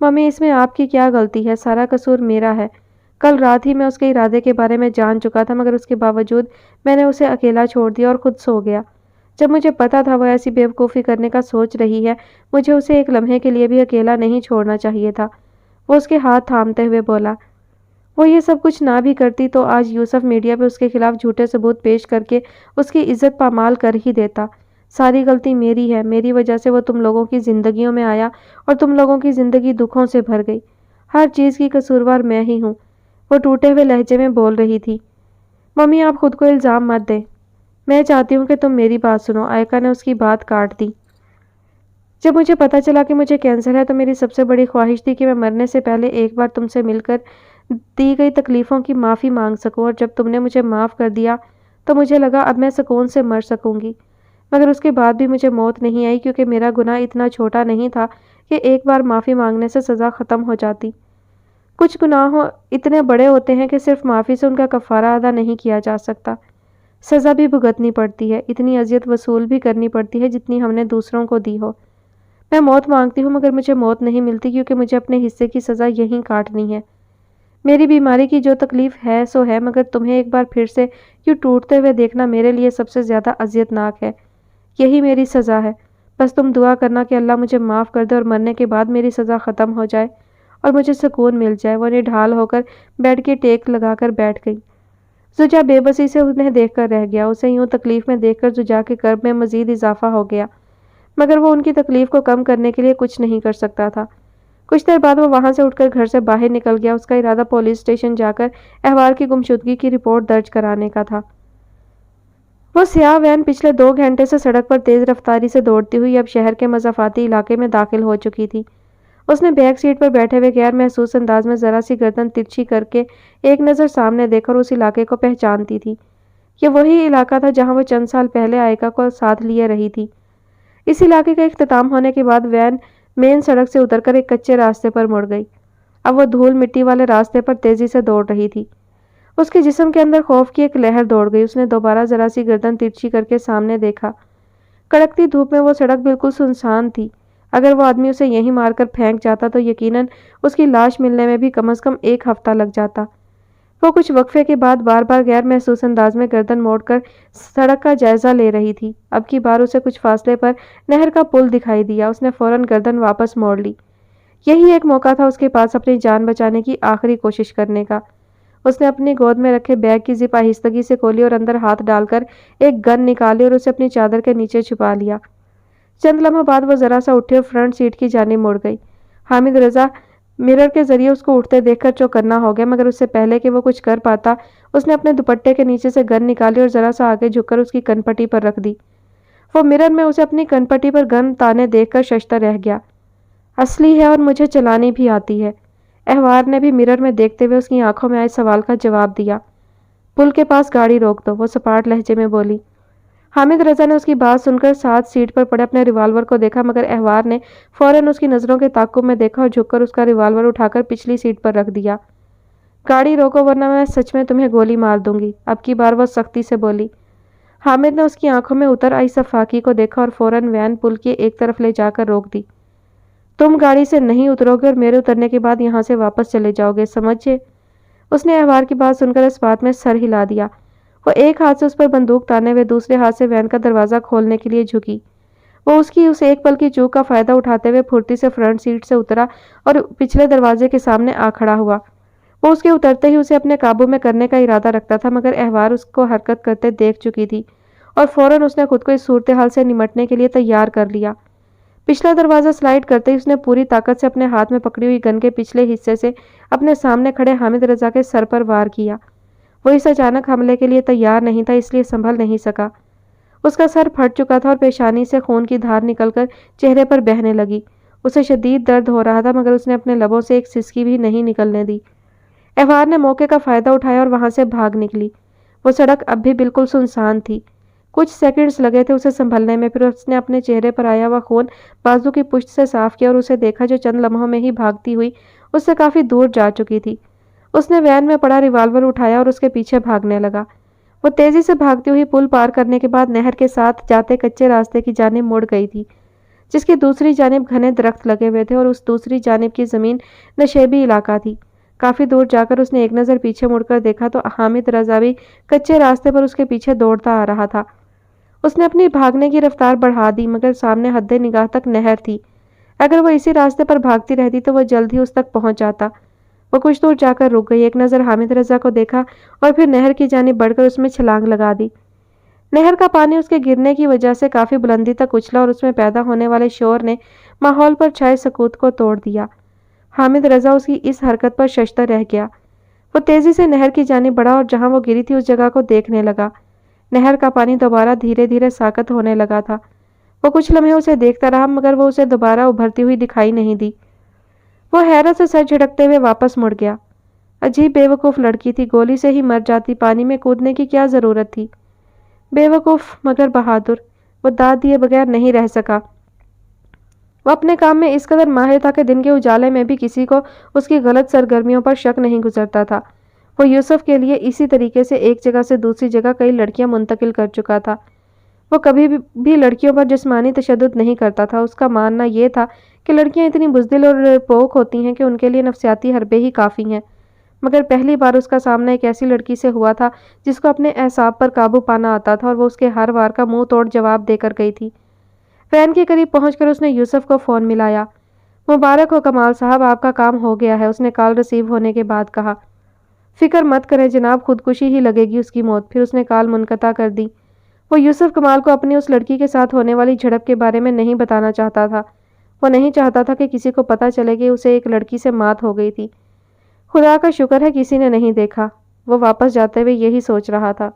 ممی اس میں آپ کی کیا غلطی ہے، سارا قصور میرا ہے۔ کل رات ہی میں اس کے ارادے کے بارے میں جان چکا تھا، مگر اس کے باوجود میں نے اسے اکیلا چھوڑ دیا اور خود سو گیا۔ جب مجھے پتا تھا وہ ایسی بیوقوفی کرنے کا سوچ رہی ہے، مجھے اسے ایک لمحے کے لیے بھی اکیلا نہیں چھوڑنا چاہیے تھا۔ وہ اس کے ہاتھ تھامتے ہوئے بولا، وہ یہ سب کچھ نہ بھی کرتی تو آج یوسف میڈیا پہ اس کے خلاف جھوٹے ثبوت پیش کر کے اس کی عزت پامال کر ہی دیتا۔ ساری غلطی میری ہے، میری وجہ سے وہ تم لوگوں کی زندگیوں میں آیا اور تم لوگوں کی زندگی دکھوں سے بھر گئی۔ ہر چیز کی قصوروار میں ہی ہوں۔ وہ ٹوٹے ہوئے لہجے میں بول رہی تھی۔ ممی آپ خود کو الزام مت دیں، میں چاہتی ہوں کہ تم میری بات سنو، آئکا نے اس کی بات کاٹ دی۔ جب مجھے پتا چلا کہ مجھے کینسر ہے تو میری سب سے بڑی خواہش تھی کہ میں مرنے سے پہلے ایک بار تم سے مل کر دی گئی تکلیفوں کی معافی مانگ سکوں، اور جب تم نے مجھے معاف کر دیا تو مجھے لگا اب میں سکون سے مر سکوں گی۔ مگر اس کے بعد بھی مجھے موت نہیں آئی، کیونکہ میرا گناہ اتنا چھوٹا نہیں تھا کہ ایک بار معافی مانگنے سے سزا ختم ہو جاتی۔ کچھ گناہ اتنے بڑے ہوتے ہیں کہ صرف معافی سے ان کا کفارہ ادا نہیں کیا جا سکتا، سزا بھی بھگتنی پڑتی ہے، اتنی اذیت وصول بھی کرنی پڑتی ہے جتنی ہم نے دوسروں کو دی ہو۔ میں موت مانگتی ہوں مگر مجھے موت نہیں ملتی، کیونکہ مجھے اپنے حصے کی سزا یہیں کاٹنی ہے۔ میری بیماری کی جو تکلیف ہے سو ہے، مگر تمہیں ایک بار پھر سے یوں ٹوٹتے ہوئے دیکھنا میرے لیے سب سے زیادہ اذیت ناک ہے۔ یہی میری سزا ہے، بس تم دعا کرنا کہ اللہ مجھے معاف کر دے اور مرنے کے بعد میری سزا ختم ہو جائے اور مجھے سکون مل جائے۔ وہ نڈھال ہو کر بیڈ کے ٹیک لگا کر بیٹھ گئی۔ زوجا بے بسی سے انہیں دیکھ کر رہ گیا۔ اسے یوں تکلیف میں دیکھ کر زوجا کے کرب میں مزید اضافہ ہو گیا، مگر وہ ان کی تکلیف کو کم کرنے کے لیے کچھ نہیں کر سکتا تھا۔ کچھ دیر بعد وہ وہاں سے اٹھ کر گھر سے باہر نکل گیا۔ اس کا ارادہ پولیس اسٹیشن جا کر احوال کی گمشدگی کی رپورٹ درج کرانے کا تھا۔ وہ سیاہ وین پچھلے 2 گھنٹے سے سڑک پر تیز رفتاری سے دوڑتی ہوئی اب شہر کے مضافاتی علاقے میں داخل ہو چکی تھی۔ اس نے بیک سیٹ پر بیٹھے ہوئے غیر محسوس انداز میں ذرا سی گردن ترچھی کر کے ایک نظر سامنے دیکھ کر اس علاقے کو پہچانتی تھی۔ یہ وہی علاقہ تھا جہاں وہ چند سال پہلے آئکا کو ساتھ لیے رہی تھی۔ اس علاقے کا اختتام ہونے کے بعد وین مین سڑک سے اتر کر ایک کچے راستے پر مڑ گئی۔ اب وہ دھول مٹی والے راستے پر تیزی سے دوڑ رہی تھی۔ اس کے جسم کے اندر خوف کی ایک لہر دوڑ گئی۔ اس نے دوبارہ ذرا سی گردن ترچھی کر کے سامنے دیکھا۔ کڑکتی دھوپ میں وہ سڑک بالکل سنسان تھی۔ اگر وہ آدمی اسے یہیں مار کر پھینک جاتا تو یقیناً اس کی لاش ملنے میں بھی کم از کم 1 ہفتہ لگ جاتا۔ وہ کچھ وقفے کے بعد بار بار غیر محسوس انداز میں گردن موڑ کر سڑک کا جائزہ لے رہی تھی۔ اب کی بار اسے کچھ فاصلے پر نہر کا پل دکھائی دیا۔ اس نے فوراً گردن واپس موڑ لی۔ یہی ایک موقع تھا اس کے پاس اپنی جان بچانے کی آخری کوشش کرنے کا۔ اس نے اپنی گود میں رکھے بیگ کی زپ آہستگی سے کھولی اور اندر ہاتھ ڈال کر ایک گن نکالی اور اسے اپنی چادر کے نیچے چھپا لیا۔ چند لمحوں بعد وہ ذرا سا اٹھی اور فرنٹ سیٹ کی جانب مڑ گئی۔ حامد رضا مرر کے ذریعے اس کو اٹھتے دیکھ کر چوکنا ہو گیا، مگر اس سے پہلے کہ وہ کچھ کر پاتا اس نے اپنے دوپٹے کے نیچے سے گن نکالی اور ذرا سا آگے جھک کر اس کی کن پٹی پر رکھ دی۔ وہ مرر میں اسے اپنی کن پٹی پر گن تانے دیکھ کر ششدر رہ گیا۔ اصلی ہے اور مجھے چلانی بھی آتی ہے، احوار نے بھی مرر میں دیکھتے ہوئے اس کی آنکھوں میں آئے سوال کا جواب دیا۔ پل کے پاس گاڑی روک دو، وہ سپاٹ لہجے میں بولی۔ حامد رضا نے اس کی بات سن کر ساتھ سیٹ پر پڑے اپنے ریوالور کو دیکھا، مگر احوار نے فوراً اس کی نظروں کے تعاقب میں دیکھا اور جھک کر اس کا ریوالور اٹھا کر پچھلی سیٹ پر رکھ دیا۔ گاڑی روکو ورنہ میں سچ میں تمہیں گولی مار دوں گی، اب کی بار وہ سختی سے بولی۔ حامد نے اس کی آنکھوں میں اتر آئی صفاقی کو دیکھا اور فوراً وین پل کی ایک طرف لے جا کر روک دی۔ تم گاڑی سے نہیں اترو گے اور میرے اترنے کے بعد یہاں سے واپس چلے جاؤ گے، سمجھے؟ اس نے احوار کی بات سن کر اس بات میں سر ہلا دیا۔ وہ ایک ہاتھ سے اس پر بندوق تانے ہوئے دوسرے ہاتھ سے وین کا دروازہ کھولنے کے لیے جھکی۔ وہ اس کی اس ایک پل کی چوک کا فائدہ اٹھاتے ہوئے پھرتی سے فرنٹ سیٹ سے اترا اور پچھلے دروازے کے سامنے آ کھڑا ہوا۔ وہ اس کے اترتے ہی اسے اپنے قابو میں کرنے کا ارادہ رکھتا تھا، مگر احوار اس کو حرکت کرتے دیکھ چکی تھی اور فوراً اس نے خود کو اس صورتحال سے نمٹنے کے لیے تیار کر لیا۔ پچھلا دروازہ سلائیڈ کرتے ہی اس نے پوری طاقت سے اپنے ہاتھ میں پکڑی ہوئی گن کے پچھلے حصے سے اپنے سامنے کھڑے حامد رضا کے سر پر وار کیا۔ وہ اس اچانک حملے کے لیے تیار نہیں تھا، اس لیے سنبھل نہیں سکا۔ اس کا سر پھٹ چکا تھا اور پیشانی سے خون کی دھار نکل کر چہرے پر بہنے لگی۔ اسے شدید درد ہو رہا تھا، مگر اس نے اپنے لبوں سے ایک سسکی بھی نہیں نکلنے دی۔ احوار نے موقع کا فائدہ اٹھایا اور وہاں سے بھاگ نکلی۔ وہ سڑک اب بھی بالکل سنسان تھی۔ کچھ سیکنڈز لگے تھے اسے سنبھلنے میں، پھر اس نے اپنے چہرے پر آیا ہوا خون بازو کی پشت سے صاف کیا اور اسے دیکھا جو چند لمحوں میں ہی بھاگتی ہوئی اس سے کافی دور جا چکی تھی۔ اس نے وین میں پڑا ریوالور اٹھایا اور اس کے پیچھے بھاگنے لگا۔ وہ تیزی سے بھاگتی ہوئی پل پار کرنے کے بعد نہر کے ساتھ جاتے کچے راستے کی جانب مڑ گئی تھی، جس کی دوسری جانب گھنے درخت لگے ہوئے تھے اور اس دوسری جانب کی زمین نشیبی علاقہ تھی۔ کافی دور جا کر اس نے ایک نظر پیچھے مڑ کر دیکھا تو حامد رضا بھی کچے راستے پر اس کے پیچھے دوڑتا آ رہا تھا۔ اس نے اپنی بھاگنے کی رفتار بڑھا دی، مگر سامنے حد نگاہ تک نہر تھی۔ اگر وہ اسی راستے پر بھاگتی رہتی تو وہ جلد ہی اس تک پہنچ جاتا۔ وہ کچھ دور جا کر رک گئی، ایک نظر حامد رضا کو دیکھا اور پھر نہر کی جانب بڑھ کر اس میں چھلانگ لگا دی۔ نہر کا پانی اس کے گرنے کی وجہ سے کافی بلندی تک اچھلا اور اس میں پیدا ہونے والے شور نے ماحول پر چھائے سکوت کو توڑ دیا۔ حامد رضا اس کی اس حرکت پر ششدر رہ گیا۔ وہ تیزی سے نہر کی جانب بڑھا اور جہاں وہ گری تھی اس جگہ کو دیکھنے لگا۔ نہر کا پانی دوبارہ دھیرے دھیرے ساکت ہونے لگا تھا۔ وہ کچھ لمحے اسے دیکھتا رہا مگر وہ اسے دوبارہ ابھرتی ہوئی دکھائی نہیں دی۔ وہ حیرت سے سر جھٹکتے ہوئے واپس مڑ گیا۔ عجیب بے وقوف لڑکی تھی، گولی سے ہی مر جاتی، پانی میں کودنے کی کیا ضرورت تھی؟ بے وقوف مگر بہادر، وہ داد دیے بغیر نہیں رہ سکا۔ وہ اپنے کام میں اس قدر ماہر تھا کہ دن کے اجالے میں بھی کسی کو اس کی غلط سرگرمیوں پر شک نہیں گزرتا تھا۔ وہ یوسف کے لیے اسی طریقے سے ایک جگہ سے دوسری جگہ کئی لڑکیاں منتقل کر چکا تھا۔ وہ کبھی بھی لڑکیوں پر جسمانی تشدد نہیں کرتا تھا۔ اس کا ماننا یہ تھا کہ لڑکیاں اتنی بزدل اور ڈرپوک ہوتی ہیں کہ ان کے لیے نفسیاتی حربے ہی کافی ہیں۔ مگر پہلی بار اس کا سامنا ایک ایسی لڑکی سے ہوا تھا جس کو اپنے اعصاب پر قابو پانا آتا تھا اور وہ اس کے ہر وار کا منہ توڑ جواب دے کر گئی تھی۔ وین کے قریب پہنچ کر اس نے یوسف کو فون ملایا۔ مبارک ہو کمال صاحب، آپ کا کام ہو گیا ہے، اس نے کال ریسیو ہونے کے بعد کہا۔ فکر مت کریں جناب، خودکشی ہی لگے گی اس کی موت۔ پھر اس نے کال منقطع کر دی۔ وہ یوسف کمال کو اپنی اس لڑکی کے ساتھ ہونے والی جھڑپ کے بارے میں نہیں بتانا چاہتا تھا۔ وہ نہیں چاہتا تھا کہ کسی کو پتہ چلے کہ اسے ایک لڑکی سے مات ہو گئی تھی۔ خدا کا شکر ہے کسی نے نہیں دیکھا، وہ واپس جاتے ہوئے یہی سوچ رہا تھا۔